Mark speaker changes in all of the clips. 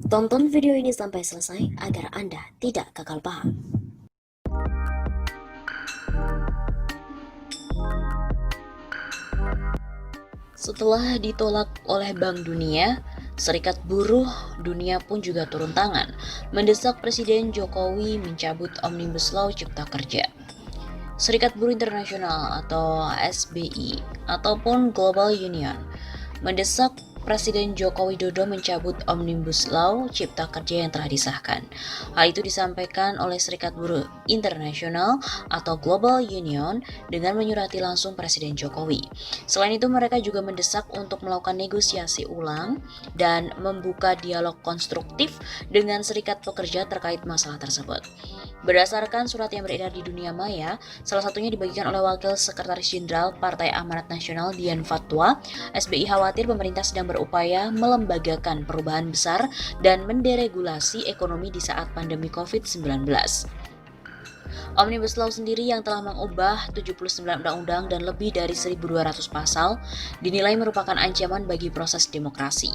Speaker 1: Tonton video ini sampai selesai agar Anda tidak gagal paham. Setelah ditolak oleh Bank Dunia, Serikat Buruh Dunia pun juga turun tangan, mendesak Presiden Jokowi mencabut Omnibus Law Cipta Kerja. Serikat Buruh Internasional atau SBI ataupun Global Union mendesak Presiden Joko Widodo mencabut Omnibus Law Cipta Kerja yang telah disahkan. Hal itu disampaikan oleh Serikat Buruh Internasional atau Global Union dengan menyurati langsung Presiden Jokowi. Selain itu, mereka juga mendesak untuk melakukan negosiasi ulang dan membuka dialog konstruktif dengan serikat pekerja terkait masalah tersebut. Berdasarkan surat yang beredar di dunia maya, salah satunya dibagikan oleh Wakil Sekretaris Jenderal Partai Amanat Nasional Dian Fatwa, SBI khawatir pemerintah sedang berupaya melembagakan perubahan besar dan menderegulasi ekonomi di saat pandemi COVID-19. Omnibus Law sendiri yang telah mengubah 79 undang-undang dan lebih dari 1.200 pasal dinilai merupakan ancaman bagi proses demokrasi.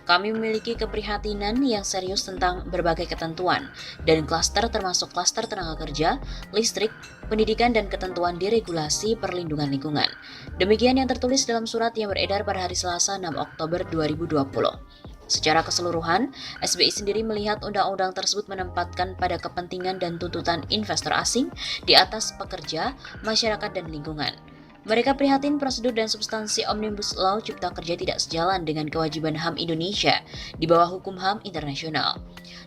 Speaker 1: Kami memiliki keprihatinan yang serius tentang berbagai ketentuan dan klaster termasuk klaster tenaga kerja, listrik, pendidikan dan ketentuan deregulasi perlindungan lingkungan. Demikian yang tertulis dalam surat yang beredar pada hari Selasa 6 Oktober 2020. Secara keseluruhan, SBI sendiri melihat undang-undang tersebut menempatkan pada kepentingan dan tuntutan investor asing di atas pekerja, masyarakat dan lingkungan. Mereka prihatin prosedur dan substansi Omnibus Law Cipta Kerja tidak sejalan dengan kewajiban HAM Indonesia di bawah hukum HAM internasional.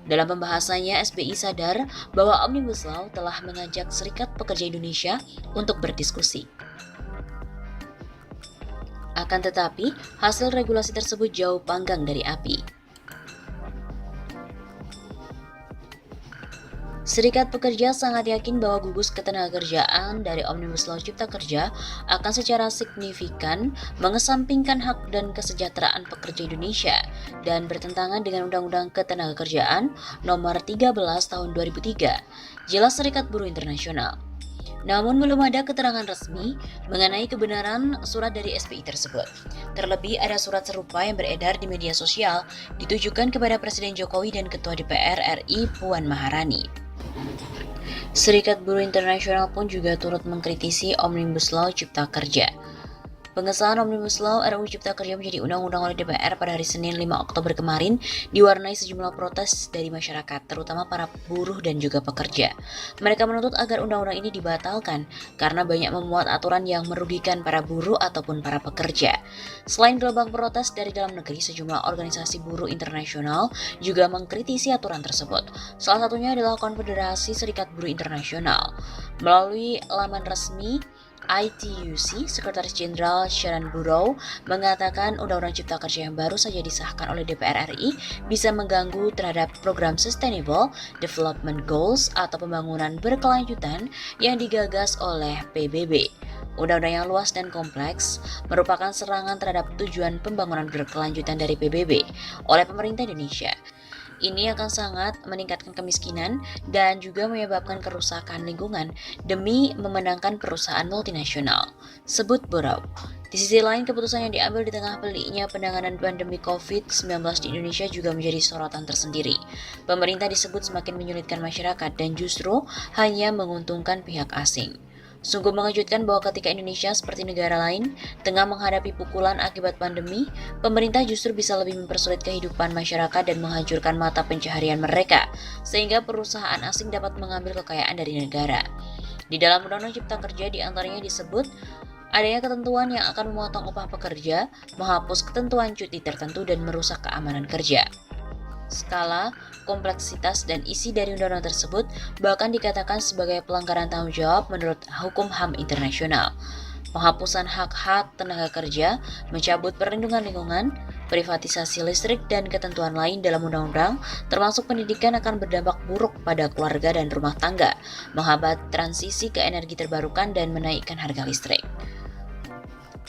Speaker 1: Dalam pembahasannya, SBI sadar bahwa Omnibus Law telah mengajak Serikat Pekerja Indonesia untuk berdiskusi. Akan tetapi, hasil regulasi tersebut jauh panggang dari api. Serikat pekerja sangat yakin bahwa gugus ketenagakerjaan dari Omnibus Law Cipta Kerja akan secara signifikan mengesampingkan hak dan kesejahteraan pekerja Indonesia dan bertentangan dengan Undang-Undang Ketenagakerjaan Nomor 13 Tahun 2003, jelas Serikat Buruh Internasional. Namun belum ada keterangan resmi mengenai kebenaran surat dari SBI tersebut. Terlebih ada surat serupa yang beredar di media sosial ditujukan kepada Presiden Jokowi dan Ketua DPR RI Puan Maharani. Serikat Buruh Internasional pun juga turut mengkritisi Omnibus Law Cipta Kerja. Pengesahan Omnibus Law RUU Cipta Kerja menjadi undang-undang oleh DPR pada hari Senin 5 Oktober kemarin diwarnai sejumlah protes dari masyarakat, terutama para buruh dan juga pekerja. Mereka menuntut agar undang-undang ini dibatalkan karena banyak memuat aturan yang merugikan para buruh ataupun para pekerja. Selain gelombang protes dari dalam negeri, sejumlah organisasi buruh internasional juga mengkritisi aturan tersebut. Salah satunya adalah Konfederasi Serikat Buruh Internasional. Melalui laman resmi ITUC, Sekretaris Jenderal Sharon Burrow mengatakan Undang-Undang Cipta Kerja yang baru saja disahkan oleh DPR RI bisa mengganggu terhadap program Sustainable Development Goals atau pembangunan berkelanjutan yang digagas oleh PBB. Undang-undang yang luas dan kompleks merupakan serangan terhadap tujuan pembangunan berkelanjutan dari PBB oleh pemerintah Indonesia. Ini akan sangat meningkatkan kemiskinan dan juga menyebabkan kerusakan lingkungan demi memenangkan perusahaan multinasional, sebut Burrow. Di sisi lain, keputusan yang diambil di tengah peliknya penanganan pandemi COVID-19 di Indonesia juga menjadi sorotan tersendiri. Pemerintah disebut semakin menyulitkan masyarakat dan justru hanya menguntungkan pihak asing. Sungguh mengejutkan bahwa ketika Indonesia seperti negara lain tengah menghadapi pukulan akibat pandemi, pemerintah justru bisa lebih mempersulit kehidupan masyarakat dan menghancurkan mata pencaharian mereka, sehingga perusahaan asing dapat mengambil kekayaan dari negara. Di dalam Undang-Undang Cipta Kerja diantaranya disebut adanya ketentuan yang akan memotong upah pekerja, menghapus ketentuan cuti tertentu dan merusak keamanan kerja. Skala, kompleksitas, dan isi dari undang-undang tersebut bahkan dikatakan sebagai pelanggaran tanggung jawab menurut hukum HAM internasional. Penghapusan hak-hak tenaga kerja, mencabut perlindungan lingkungan, privatisasi listrik, dan ketentuan lain dalam undang-undang, termasuk pendidikan akan berdampak buruk pada keluarga dan rumah tangga, menghambat transisi ke energi terbarukan dan menaikkan harga listrik.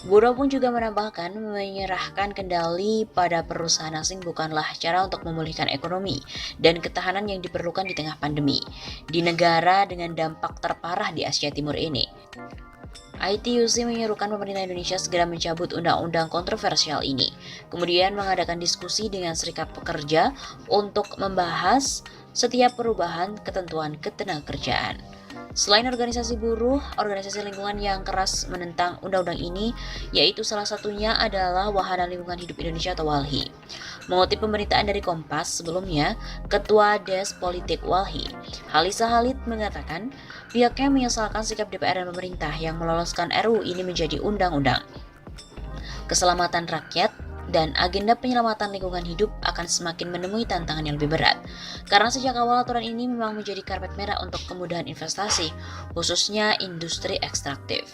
Speaker 1: Burrow pun juga menambahkan menyerahkan kendali pada perusahaan asing bukanlah cara untuk memulihkan ekonomi dan ketahanan yang diperlukan di tengah pandemi di negara dengan dampak terparah di Asia Timur ini. ITUC menyerukan pemerintah Indonesia segera mencabut undang-undang kontroversial ini, kemudian mengadakan diskusi dengan serikat pekerja untuk membahas setiap perubahan ketentuan ketenagakerjaan. Selain organisasi buruh, organisasi lingkungan yang keras menentang undang-undang ini, yaitu salah satunya adalah Wahana Lingkungan Hidup Indonesia atau WALHI. Mengutip pemberitaan dari Kompas sebelumnya, Ketua Des Politik WALHI, Halisa Halid mengatakan pihaknya menyesalkan sikap DPR dan pemerintah yang meloloskan RUU ini menjadi undang-undang. Keselamatan rakyat dan agenda penyelamatan lingkungan hidup akan semakin menemui tantangan yang lebih berat. Karena sejak awal aturan ini memang menjadi karpet merah untuk kemudahan investasi, khususnya industri ekstraktif.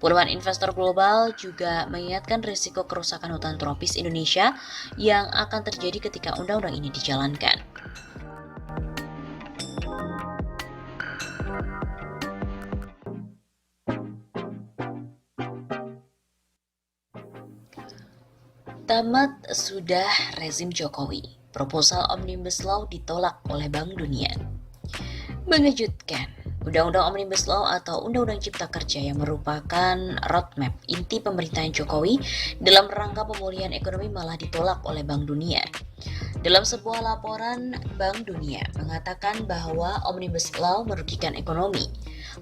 Speaker 1: Puluhan investor global juga mengingatkan risiko kerusakan hutan tropis Indonesia yang akan terjadi ketika undang-undang ini dijalankan. Tamat sudah rezim Jokowi. Proposal Omnibus Law ditolak oleh Bank Dunia. Mengejutkan, Undang-Undang Omnibus Law atau Undang-Undang Cipta Kerja yang merupakan roadmap inti pemerintahan Jokowi dalam rangka pemulihan ekonomi malah ditolak oleh Bank Dunia. Dalam sebuah laporan, Bank Dunia mengatakan bahwa Omnibus Law merugikan ekonomi.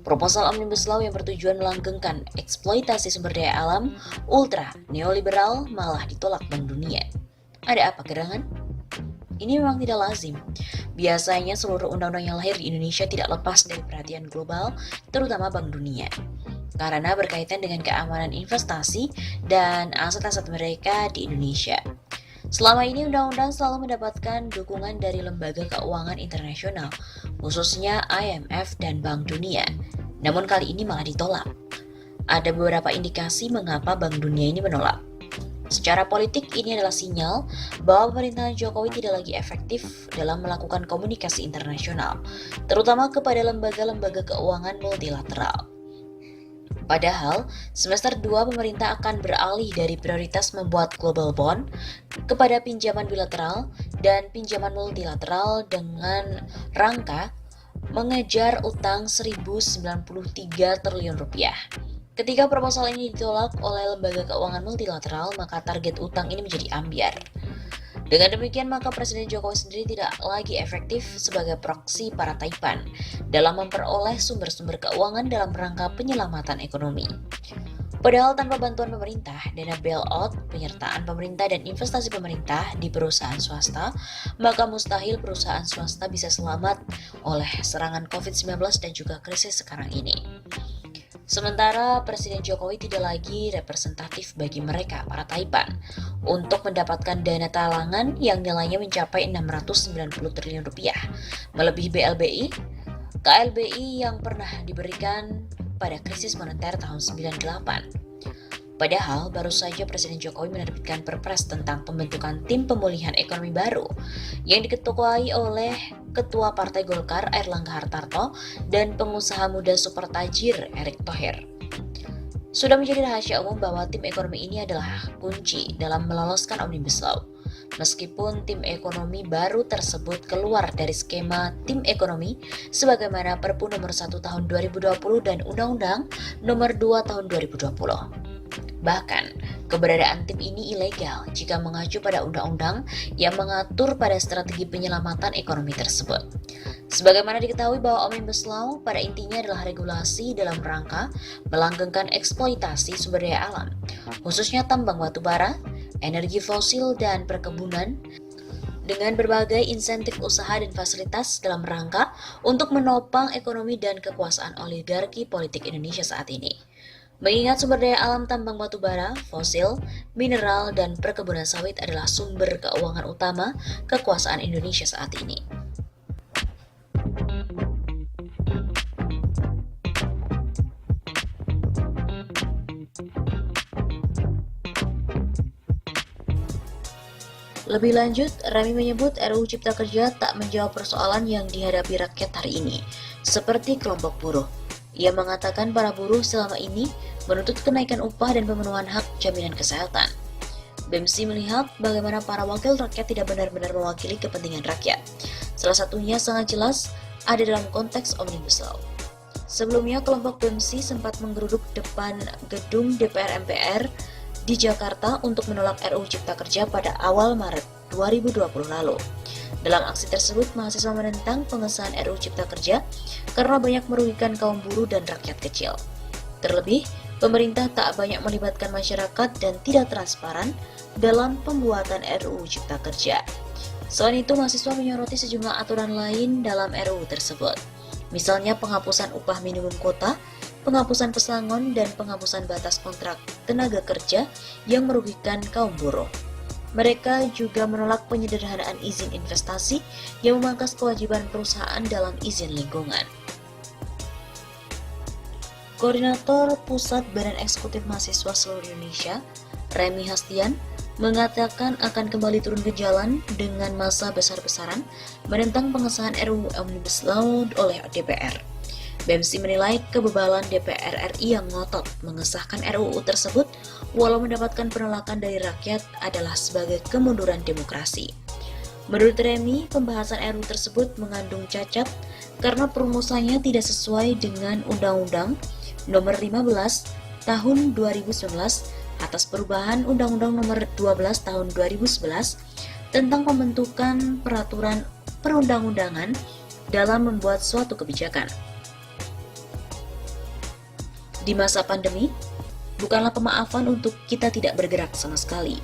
Speaker 1: Proposal Omnibus Law yang bertujuan melanggengkan eksploitasi sumber daya alam ultra neoliberal malah ditolak Bank Dunia. Ada apa gerangan? Ini memang tidak lazim. Biasanya seluruh undang-undang yang lahir di Indonesia tidak lepas dari perhatian global, terutama Bank Dunia. Karena berkaitan dengan keamanan investasi dan aset-aset mereka di Indonesia. Selama ini undang-undang selalu mendapatkan dukungan dari lembaga keuangan internasional, khususnya IMF dan Bank Dunia. Namun kali ini malah ditolak. Ada beberapa indikasi mengapa Bank Dunia ini menolak. Secara politik ini adalah sinyal bahwa pemerintahan Jokowi tidak lagi efektif dalam melakukan komunikasi internasional, terutama kepada lembaga-lembaga keuangan multilateral. Padahal, semester 2 pemerintah akan beralih dari prioritas membuat global bond kepada pinjaman bilateral dan pinjaman multilateral dengan rangka mengejar utang 1.093 triliun rupiah. Ketika proposal ini ditolak oleh lembaga keuangan multilateral, maka target utang ini menjadi ambiar. Dengan demikian, maka Presiden Jokowi sendiri tidak lagi efektif sebagai proksi para Taipan dalam memperoleh sumber-sumber keuangan dalam rangka penyelamatan ekonomi. Padahal tanpa bantuan pemerintah, dana bailout, penyertaan pemerintah dan investasi pemerintah di perusahaan swasta, maka mustahil perusahaan swasta bisa selamat oleh serangan COVID-19 dan juga krisis sekarang ini. Sementara Presiden Jokowi tidak lagi representatif bagi mereka, para Taipan, untuk mendapatkan dana talangan yang nilainya mencapai 690 triliun rupiah, melebihi BLBI, KLBI yang pernah diberikan pada krisis moneter tahun 98. Padahal baru saja Presiden Jokowi menerbitkan Perpres tentang pembentukan tim pemulihan ekonomi baru yang diketuai oleh Ketua Partai Golkar Airlangga Hartarto dan pengusaha muda super tajir Erick Thohir. Sudah menjadi rahasia umum bahwa tim ekonomi ini adalah kunci dalam meloloskan Omnibus Law. Meskipun tim ekonomi baru tersebut keluar dari skema tim ekonomi sebagaimana Perpu nomor 1 tahun 2020 dan Undang-Undang nomor 2 tahun 2020. Bahkan, keberadaan tim ini ilegal jika mengacu pada undang-undang yang mengatur pada strategi penyelamatan ekonomi tersebut. Sebagaimana diketahui bahwa Omnibus Law pada intinya adalah regulasi dalam rangka melanggengkan eksploitasi sumber daya alam, khususnya tambang batu bara, energi fosil, dan perkebunan, dengan berbagai insentif usaha dan fasilitas dalam rangka untuk menopang ekonomi dan kekuasaan oligarki politik Indonesia saat ini. Mengingat sumber daya alam tambang batu bara, fosil, mineral, dan perkebunan sawit adalah sumber keuangan utama kekuasaan Indonesia saat ini. Lebih lanjut, Rami menyebut RUU Cipta Kerja tak menjawab persoalan yang dihadapi rakyat hari ini, seperti kelompok buruh. Ia mengatakan para buruh selama ini menuntut kenaikan upah dan pemenuhan hak jaminan kesehatan. BEMSI melihat bagaimana para wakil rakyat tidak benar-benar mewakili kepentingan rakyat. Salah satunya sangat jelas ada dalam konteks Omnibus Law. Sebelumnya, kelompok BEMSI sempat menggeruduk depan gedung DPR MPR di Jakarta untuk menolak RUU Cipta Kerja pada awal Maret 2020 lalu. Dalam aksi tersebut, mahasiswa menentang pengesahan RUU Cipta Kerja karena banyak merugikan kaum buruh dan rakyat kecil. Terlebih, pemerintah tak banyak melibatkan masyarakat dan tidak transparan dalam pembuatan RUU Cipta Kerja. Selain itu, mahasiswa menyoroti sejumlah aturan lain dalam RUU tersebut. Misalnya penghapusan upah minimum kota, penghapusan pesangon, dan penghapusan batas kontrak tenaga kerja yang merugikan kaum buruh. Mereka juga menolak penyederhanaan izin investasi yang memangkas kewajiban perusahaan dalam izin lingkungan. Koordinator Pusat Badan Eksekutif Mahasiswa Seluruh Indonesia, Remi Hastian, mengatakan akan kembali turun ke jalan dengan massa besar-besaran menentang pengesahan RUU Omnibus Law oleh DPR. BEMSI menilai kebebalan DPR RI yang ngotot mengesahkan RUU tersebut walau mendapatkan penolakan dari rakyat adalah sebagai kemunduran demokrasi. Menurut Remi, pembahasan RUU tersebut mengandung cacat karena perumusannya tidak sesuai dengan Undang-Undang Nomor 15 Tahun 2019 atas perubahan Undang-Undang Nomor 12 Tahun 2011 tentang pembentukan peraturan perundang-undangan dalam membuat suatu kebijakan. Di masa pandemi, bukanlah pemaafan untuk kita tidak bergerak sama sekali.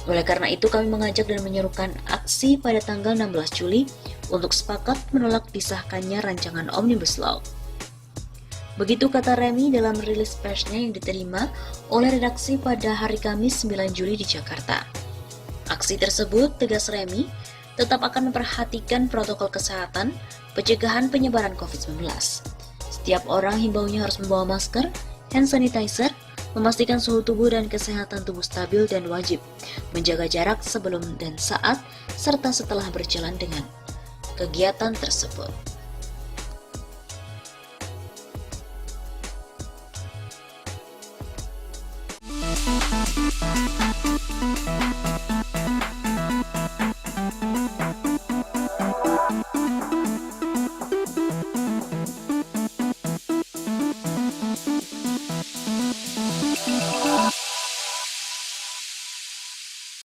Speaker 1: Oleh karena itu, kami mengajak dan menyerukan aksi pada tanggal 16 Juli untuk sepakat menolak disahkannya rancangan Omnibus Law. Begitu kata Remi dalam rilis persnya yang diterima oleh redaksi pada hari Kamis 9 Juli di Jakarta. Aksi tersebut, tegas Remi, tetap akan memperhatikan protokol kesehatan, pencegahan penyebaran COVID-19. Setiap orang himbaunya harus membawa masker, hand sanitizer, memastikan suhu tubuh dan kesehatan tubuh stabil dan wajib menjaga jarak sebelum dan saat serta setelah berjalan dengan kegiatan tersebut.